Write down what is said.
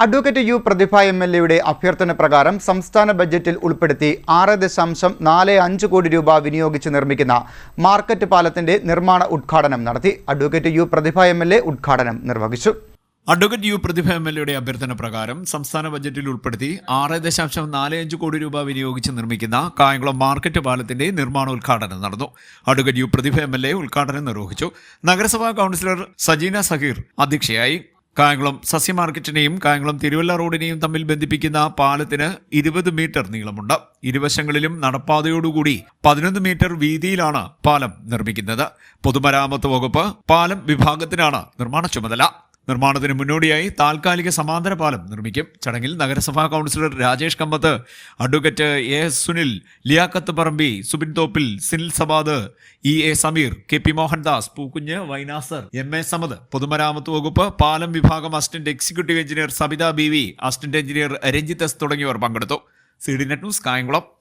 Advocate U പ്രതിഭ എം.എൽ.എയുടെ അഭ്യർത്ഥന പ്രകാരം സംസ്ഥാന ബജറ്റിൽ ഉൾപ്പെടുത്തി 6.45 കോടി രൂപ വിനിയോഗിച്ച് നിർമ്മിക്കുന്ന മാർക്കറ്റ് പാലത്തിന്റെ നിർമ്മാണ ഉദ്ഘാടനം നടത്തി. അഡ്വക്കേറ്റ് യു പ്രതിഭ എം.എൽ.എ ഉദ്ഘാടനം നിർവഹിച്ചു. അഡ്വക്കേറ്റ് യു പ്രതിഭ എം.എൽ.എയുടെ അഭ്യർത്ഥന പ്രകാരം സംസ്ഥാന ബജറ്റിൽ ഉൾപ്പെടുത്തി 6.45 കോടി രൂപ വിനിയോഗിച്ച് നിർമ്മിക്കുന്ന കായംകുളം മാർക്കറ്റ് പാലത്തിന്റെ നിർമ്മാണോദ്ഘാടനം നടന്നു. അഡ്വക്കേറ്റ് യു പ്രതിഭ എം.എൽ.എ ഉദ്ഘാടനം നിർവഹിച്ചു. നഗരസഭാ കൗൺസിലർ സജീന സഹീർ അധ്യക്ഷയായി. കായംകുളം സസ്യ മാർക്കറ്റിനെയും കായംകുളം തിരുവല്ല റോഡിനെയും തമ്മിൽ ബന്ധിപ്പിക്കുന്ന പാലത്തിന് 20 മീറ്റർ നീളമുണ്ട്. ഇരുവശങ്ങളിലും നടപ്പാതയോടുകൂടി 11 മീറ്റർ വീതിയിലാണ് പാലം നിർമ്മിക്കുന്നത്. പൊതുമരാമത്ത് വകുപ്പ് പാലം വിഭാഗത്തിനാണ് നിർമ്മാണ ചുമതല. നിർമ്മാണത്തിന് മുന്നോടിയായി താൽക്കാലിക സമാന്തര പാലം നിർമ്മിക്കും. ചടങ്ങിൽ നഗരസഭാ councillor Rajesh Kamath, advocate A S. Sunil, Liyakhat Parambi, Subin Thoppil, Sinil Sabad, E A. Sameer, K P. Mohandas, Pookunju, Vainasar, M A. Samad, പൊതുമരാമത്ത് വകുപ്പ് പാലം വിഭാഗം assistant executive engineer Sabitha B V, assistant engineer Ranjith S തുടങ്ങിയവർ പങ്കെടുത്തു. C D net news, Kayamkulam.